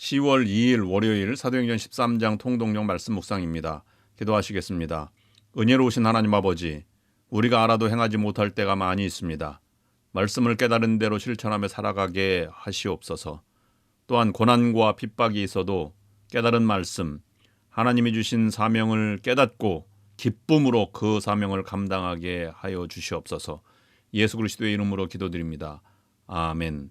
10월 2일 월요일 사도행전 13장 통독령 말씀 묵상입니다. 기도하시겠습니다. 은혜로우신 하나님 아버지, 우리가 알아도 행하지 못할 때가 많이 있습니다. 말씀을 깨달은 대로 실천하며 살아가게 하시옵소서. 또한 고난과 핍박이 있어도 깨달은 말씀, 하나님이 주신 사명을 깨닫고 기쁨으로 그 사명을 감당하게 하여 주시옵소서. 예수 그리스도의 이름으로 기도드립니다. 아멘.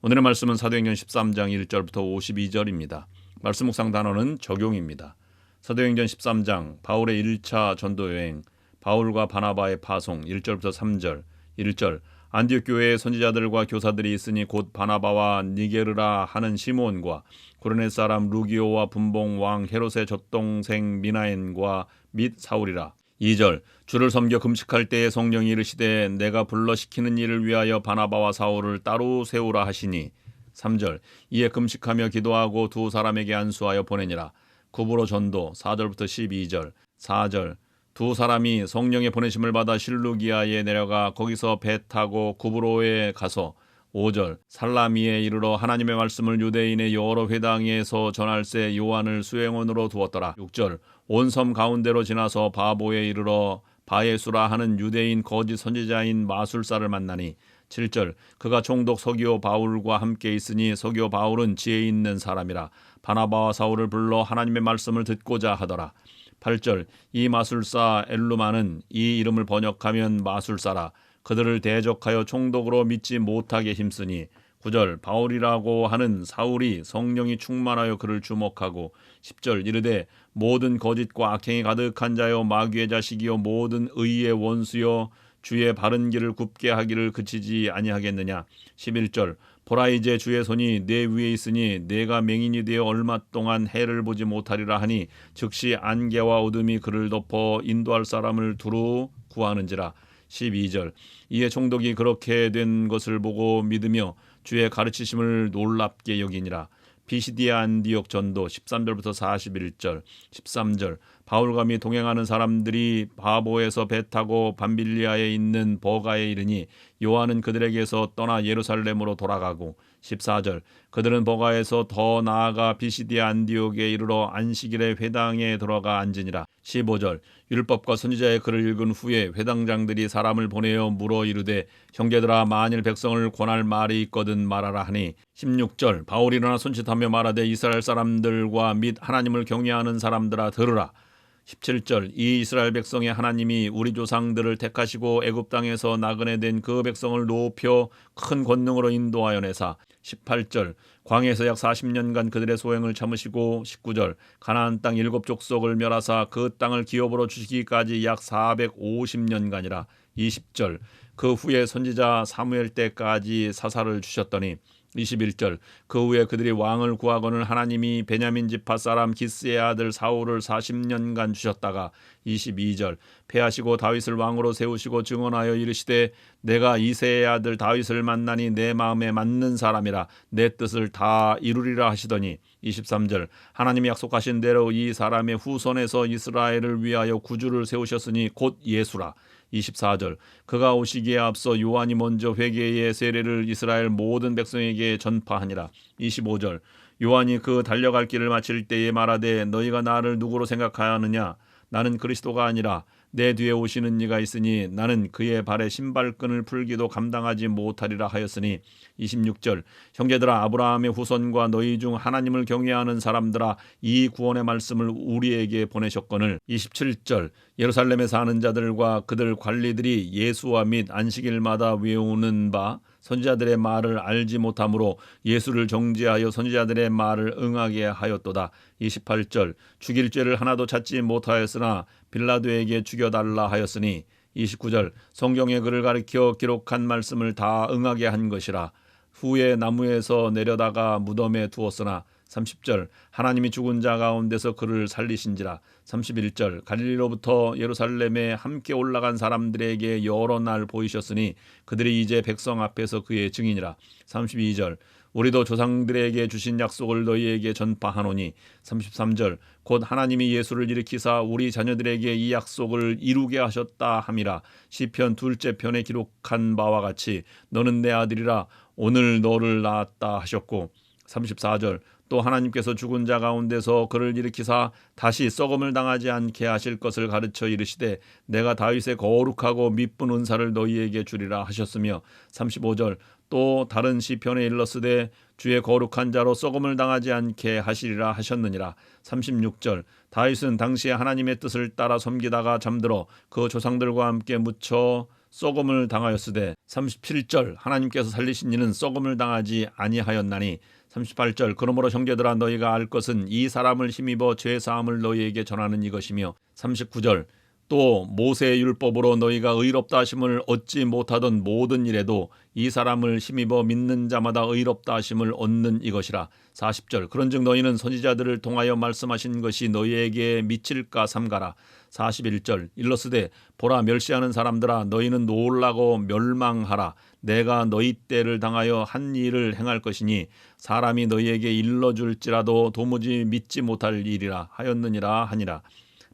오늘의 말씀은 사도행전 13장 1절부터 52절입니다. 말씀 묵상 단어는 적용입니다. 사도행전 13장 바울의 1차 전도여행, 바울과 바나바의 파송 1절부터 3절, 1절 안디옥 교회의 선지자들과 교사들이 있으니 곧 바나바와 니게르라 하는 시몬과 구레네 사람 루기오와 분봉 왕 헤롯의 젖동생 미나엔과 및 사울이라. 2절 주를 섬겨 금식할 때에 성령이 이르시되 내가 불러 시키는 일을 위하여 바나바와 사울을 따로 세우라 하시니. 3절 이에 금식하며 기도하고 두 사람에게 안수하여 보내니라. 구브로 전도 4절부터 12절. 4절 두 사람이 성령의 보내심을 받아 실루기아에 내려가 거기서 배 타고 구브로에 가서. 5절 살라미에 이르러 하나님의 말씀을 유대인의 여러 회당에서 전할세 요한을 수행원으로 두었더라. 6절 온 섬 가운데로 지나서 바보에 이르러 바예수라 하는 유대인 거짓 선지자인 마술사를 만나니. 7절 그가 총독 서기오 바울과 함께 있으니 서기오 바울은 지혜 있는 사람이라 바나바와 사울을 불러 하나님의 말씀을 듣고자 하더라. 8절 이 마술사 엘루마는 이 이름을 번역하면 마술사라. 그들을 대적하여 총독으로 믿지 못하게 힘쓰니. 9절 바울이라고 하는 사울이 성령이 충만하여 그를 주목하고. 10절 이르되 모든 거짓과 악행이 가득한 자여 마귀의 자식이요 모든 의의 원수여 주의 바른 길을 굽게 하기를 그치지 아니하겠느냐. 11절 보라 이제 주의 손이 내 위에 있으니 내가 맹인이 되어 얼마 동안 해를 보지 못하리라 하니 즉시 안개와 어둠이 그를 덮어 인도할 사람을 두루 구하는지라. 12절 이에 총독이 그렇게 된 것을 보고 믿으며 주의 가르치심을 놀랍게 여기니라. 피시디아 안디옥 전도 13절부터 41절. 13절 바울과 및 동행하는 사람들이 바보에서 배 타고 밤빌리아에 있는 버가에 이르니 요한은 그들에게서 떠나 예루살렘으로 돌아가고. 14절 그들은 버가에서 더 나아가 피시디아 안디옥에 이르러 안식일에 회당에 들어가 앉으니라. 15절 율법과 선지자의 글을 읽은 후에 회당장들이 사람을 보내어 물어 이르되 형제들아 만일 백성을 권할 말이 있거든 말하라 하니. 16절 바울이 일어나 손짓하며 말하되 이스라엘 사람들과 및 하나님을 경외하는 사람들아 들으라. 17절 이 이스라엘 백성의 하나님이 우리 조상들을 택하시고 애굽 땅에서 나그네 된 그 백성을 높여 큰 권능으로 인도하여 내사. 18절 광야에서 약 40년간 그들의 소행을 참으시고. 19절 가나안 땅 7족속을 멸하사 그 땅을 기업으로 주시기까지 약 450년간이라. 20절 그 후에 선지자 사무엘 때까지 사사를 주셨더니. 21절 그 후에 그들이 왕을 구하거늘 하나님이 베냐민 지파 사람 기스의 아들 사울을 40년간 주셨다가. 22절 패하시고 다윗을 왕으로 세우시고 증언하여 이르시되 내가 이새의 아들 다윗을 만나니 내 마음에 맞는 사람이라 내 뜻을 다 이루리라 하시더니. 23절 하나님이 약속하신 대로 이 사람의 후손에서 이스라엘을 위하여 구주를 세우셨으니 곧 예수라. 24절 그가 오시기에 앞서 요한이 먼저 회개의 세례를 이스라엘 모든 백성에게 전파하니라. 25절 요한이 그 달려갈 길을 마칠 때에 말하되 너희가 나를 누구로 생각하느냐. 나는 그리스도가 아니라 내 뒤에 오시는 이가 있으니 나는 그의 발에 신발끈을 풀기도 감당하지 못하리라 하였으니. 26절 형제들아 아브라함의 후손과 너희 중 하나님을 경외하는 사람들아 이 구원의 말씀을 우리에게 보내셨거늘. 27절 예루살렘에 사는 자들과 그들 관리들이 예수와 및 안식일마다 외우는 바 선지자들의 말을 알지 못하므로 예수를 정죄하여 선지자들의 말을 응하게 하였도다. 28절 죽일 죄를 하나도 찾지 못하였으나 빌라도에게 죽여달라 하였으니. 29절 성경의 글을 가리켜 기록한 말씀을 다 응하게 한 것이라. 후에 나무에서 내려다가 무덤에 두었으나. 30절 하나님이 죽은 자 가운데서 그를 살리신지라. 31절 갈릴리로부터 예루살렘에 함께 올라간 사람들에게 여러 날 보이셨으니 그들이 이제 백성 앞에서 그의 증인이라. 32절 우리도 조상들에게 주신 약속을 너희에게 전파하노니. 33절 곧 하나님이 예수를 일으키사 우리 자녀들에게 이 약속을 이루게 하셨다 함이라. 시편 2째 편에 기록한 바와 같이 너는 내 아들이라 오늘 너를 낳았다 하셨고. 34절 또 하나님께서 죽은 자 가운데서 그를 일으키사 다시 썩음을 당하지 않게 하실 것을 가르쳐 이르시되 내가 다윗의 거룩하고 미쁜 은사를 너희에게 주리라 하셨으며 35절 또 다른 시편에 일렀으되 주의 거룩한 자로 썩음을 당하지 않게 하시리라 하셨느니라. 36절 다윗은 당시에 하나님의 뜻을 따라 섬기다가 잠들어 그 조상들과 함께 묻혀 썩음을 당하였으되 37절 하나님께서 살리신 이는 썩음을 당하지 아니하였나니 38절 그러므로 형제들아 너희가 알 것은 이 사람을 힘입어 죄 사함을 너희에게 전하는 이것이며 39절 또 모세의 율법으로 너희가 의롭다 하심을 얻지 못하던 모든 일에도 이 사람을 힘입어 믿는 자마다 의롭다 하심을 얻는 이것이라. 40절 그런즉 너희는 선지자들을 통하여 말씀하신 것이 너희에게 미칠까 삼가라. 41절 일러스되 보라 멸시하는 사람들아 너희는 놀라고 멸망하라. 내가 너희 때를 당하여 한 일을 행할 것이니 사람이 너희에게 일러줄지라도 도무지 믿지 못할 일이라 하였느니라 하니라.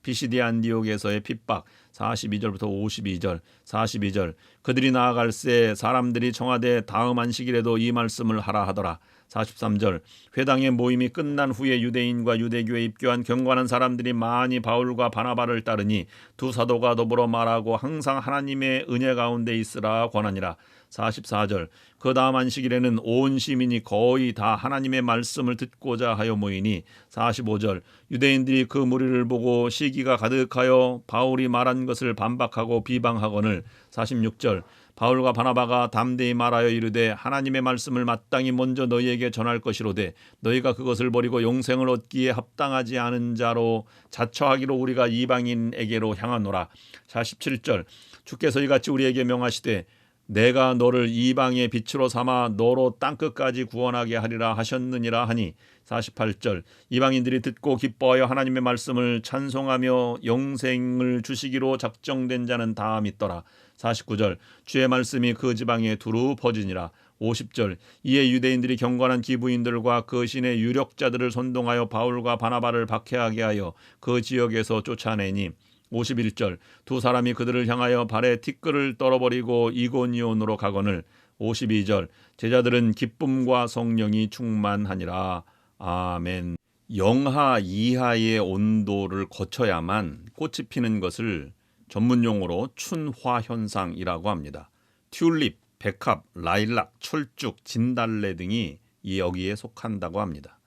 피시디 안디옥에서의 핍박 42절부터 52절 42절 그들이 나아갈새 사람들이 청하되 다음 안식일에도 이 말씀을 하라 하더라. 43절 회당의 모임이 끝난 후에 유대인과 유대교에 입교한 경건한 사람들이 많이 바울과 바나바를 따르니 두 사도가 더불어 말하고 항상 하나님의 은혜 가운데 있으라 권하니라. 44절 그 다음 안식일에는 온 시민이 거의 다 하나님의 말씀을 듣고자 하여 모이니 45절 유대인들이 그 무리를 보고 시기가 가득하여 바울이 말한 것을 반박하고 비방하거늘 46절 바울과 바나바가 담대히 말하여 이르되 하나님의 말씀을 마땅히 먼저 너희에게 전할 것이로되 너희가 그것을 버리고 영생을 얻기에 합당하지 않은 자로 자처하기로 우리가 이방인에게로 향하노라. 47절 주께서 이같이 우리에게 명하시되 내가 너를 이방의 빛으로 삼아 너로 땅끝까지 구원하게 하리라 하셨느니라 하니 48절 이방인들이 듣고 기뻐하여 하나님의 말씀을 찬송하며 영생을 주시기로 작정된 자는 다 믿더라. 49절 주의 말씀이 그 지방에 두루 퍼지니라. 50절 이에 유대인들이 경건한 기부인들과 그 신의 유력자들을 선동하여 바울과 바나바를 박해하게 하여 그 지역에서 쫓아내니 51절 두 사람이 그들을 향하여 발에 티끌을 떨어버리고 이고니온으로 가거늘 52절 제자들은 기쁨과 성령이 충만하니라. 아멘. 영하 이하의 온도를 거쳐야만 꽃이 피는 것을 전문용어로 춘화 현상이라고 합니다. 튤립, 백합, 라일락, 철쭉, 진달래 등이 여기에 속한다고 합니다.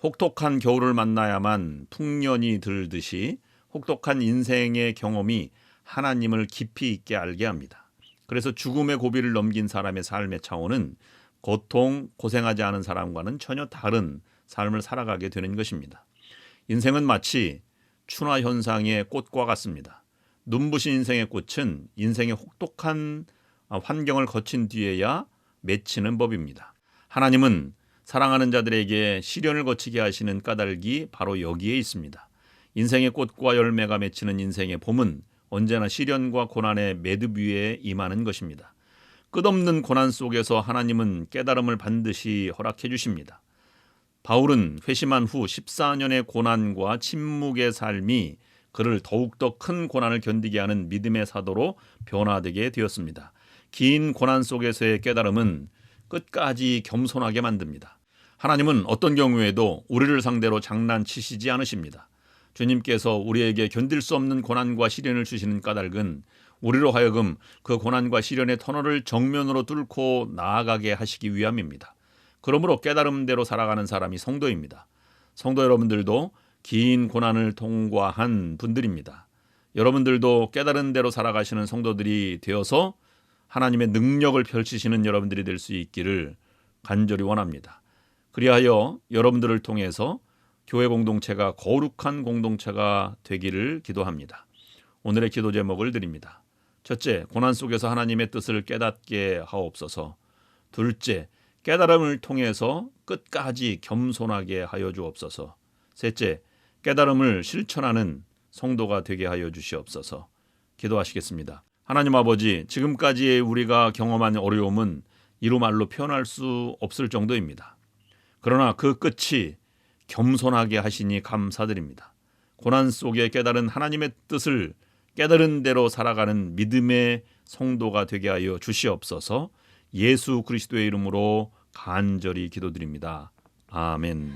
혹독한 겨울을 만나야만 풍년이 들듯이 혹독한 인생의 경험이 하나님을 깊이 있게 알게 합니다. 그래서 죽음의 고비를 넘긴 사람의 삶의 차원은 고통, 고생하지 않은 사람과는 전혀 다른 삶을 살아가게 되는 것입니다. 인생은 마치 춘화 현상의 꽃과 같습니다. 눈부신 인생의 꽃은 인생의 혹독한 환경을 거친 뒤에야 맺히는 법입니다. 하나님은 사랑하는 자들에게 시련을 거치게 하시는 까닭이 바로 여기에 있습니다. 인생의 꽃과 열매가 맺히는 인생의 봄은 언제나 시련과 고난의 매듭 위에 임하는 것입니다. 끝없는 고난 속에서 하나님은 깨달음을 반드시 허락해 주십니다. 바울은 회심한 후 14년의 고난과 침묵의 삶이 그를 더욱더 큰 고난을 견디게 하는 믿음의 사도로 변화되게 되었습니다. 긴 고난 속에서의 깨달음은 끝까지 겸손하게 만듭니다. 하나님은 어떤 경우에도 우리를 상대로 장난치시지 않으십니다. 주님께서 우리에게 견딜 수 없는 고난과 시련을 주시는 까닭은 우리로 하여금 그 고난과 시련의 터널을 정면으로 뚫고 나아가게 하시기 위함입니다. 그러므로 깨달음대로 살아가는 사람이 성도입니다. 성도 여러분들도 긴 고난을 통과한 분들입니다. 여러분들도 깨달은 대로 살아가시는 성도들이 되어서 하나님의 능력을 펼치시는 여러분들이 될 수 있기를 간절히 원합니다. 그리하여 여러분들을 통해서 교회 공동체가 거룩한 공동체가 되기를 기도합니다. 오늘의 기도 제목을 드립니다. 첫째, 고난 속에서 하나님의 뜻을 깨닫게 하옵소서. 둘째, 깨달음을 통해서 끝까지 겸손하게 하여 주옵소서. 셋째, 깨달음을 실천하는 성도가 되게 하여 주시옵소서. 기도하시겠습니다. 하나님 아버지, 지금까지 우리가 경험한 어려움은 이루 말로 표현할 수 없을 정도입니다. 그러나 그 끝이 겸손하게 하시니 감사드립니다. 고난 속에 깨달은 하나님의 뜻을 깨달은 대로 살아가는 믿음의 성도가 되게 하여 주시옵소서. 예수 그리스도의 이름으로 간절히 기도드립니다. 아멘.